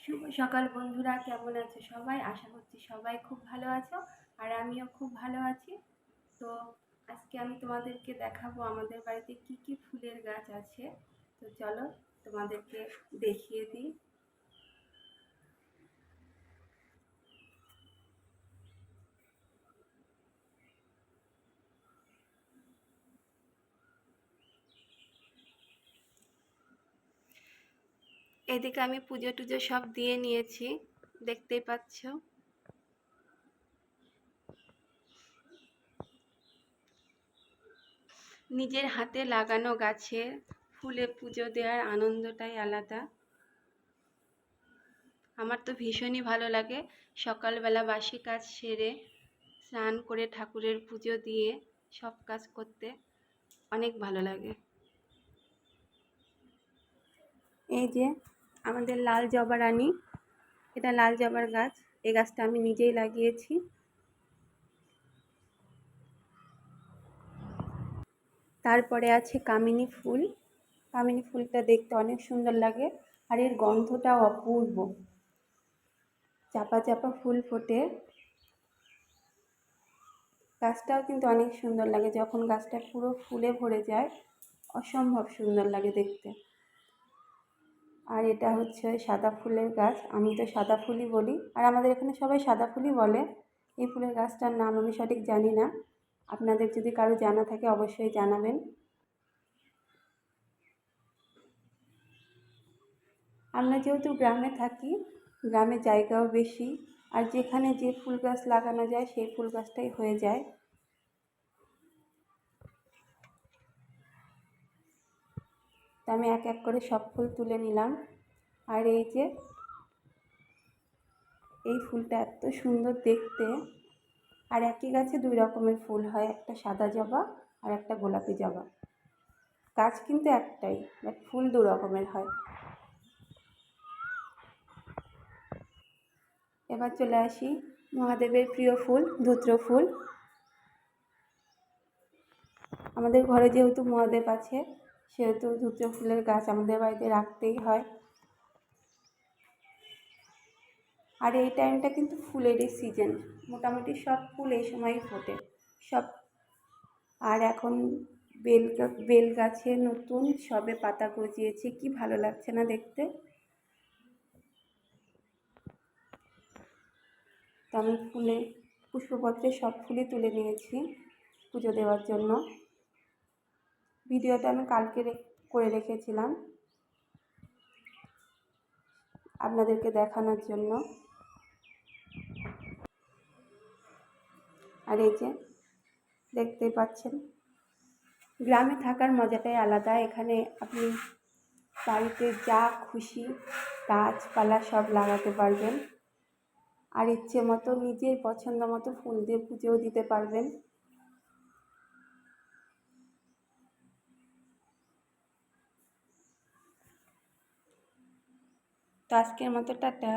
শুভ সকাল বন্ধুরা, কেমন আছো সবাই? আশা করছি সবাই খুব ভালো আছো, আর আমিও খুব ভালো আছি। তো আজকে আমি তোমাদেরকে দেখাবো আমাদের বাড়িতে কি কি ফুলের গাছ আছে। তো চলো তোমাদেরকে দেখিয়ে দিই। এদিকে আমি পুজো টুজো সব দিয়ে নিয়েছি, দেখতেই পাচ্ছ। নিজের হাতে লাগানো গাছে ফুলে পুজো দেওয়ার আনন্দটাই আলাদা। আমার তো ভীষণই ভালো লাগে সকালবেলা বাসি কাজ সেরে স্নান করে ঠাকুরের পুজো দিয়ে সব কাজ করতে অনেক ভালো লাগে। এই যে আমাদের লাল জবা রানী, এটা লাল জবার গাছ। এই গাছটা আমি নিজেই লাগিয়েছি। তারপরে আছে কামিনী ফুল। কামিনী ফুলটা দেখতে অনেক সুন্দর লাগে, আর এর গন্ধটাও অপূর্ব। চাপা চাপা ফুল ফোটে। গাছটাও কিন্তু অনেক সুন্দর লাগে, যখন গাছটা পুরো ফুলে ভরে যায় অসম্ভব সুন্দর লাগে দেখতে। আর এটা হচ্ছে সাদা ফুলের গাছ, আমি তো সাদা ফুলই বলি, আর আমাদের এখানে সবাই সাদা ফুলই বলে। এই ফুলের গাছটার নাম আমি সঠিক জানি না, আপনাদের যদি কারো জানা থাকে অবশ্যই জানাবেন। আমরা যেহেতু গ্রামে থাকি, গ্রামে জায়গাও বেশি, আর যেখানে যে ফুল গাছ লাগানো যায় সেই ফুল গাছটাই হয়ে যায়। তো আমি এক এক করে সব ফুল তুলে নিলাম। আর এই যে এই ফুলটা এত সুন্দর দেখতে। আর একই গাছে দুই রকমের ফুল হয়, একটা সাদা জবা আর একটা গোলাপি জবা। গাছ কিন্তু একটাই, বাট ফুল দু রকমের হয়। এবার চলে আসি মহাদেবের প্রিয় ফুল ধুত্র ফুল। আমাদের ঘরে যেহেতু মহাদেব আছে, সেহেতু ধুত্র ফুলের গাছ আমাদের বাড়িতে রাখতেই হয়। আর এই টাইমটা কিন্তু ফুলেরই সিজন, মোটামুটি সব ফুল এই সময়ই ফোটে সব। আর এখন বেল গাছে নতুন সবে পাতা গজিয়েছে, কি ভালো লাগছে না দেখতে। তো আমি পুষ্পপত্রে সব ফুলই তুলে নিয়েছি পুজো দেওয়ার জন্য। ভিডিওটা আমি কালকে করে রেখেছিলাম আপনাদেরকে দেখানোর জন্য। আর এই যে দেখতেই পাচ্ছেন, গ্রামে থাকার মজাটাই আলাদা। এখানে আপনি বাড়িতে যা খুশি গাছপালা সব লাগাতে পারবেন, আর ইচ্ছে মতো নিজের পছন্দ মতো ফুল দিয়ে পুজোও দিতে পারবেন। তো আজকের মতো টাটা।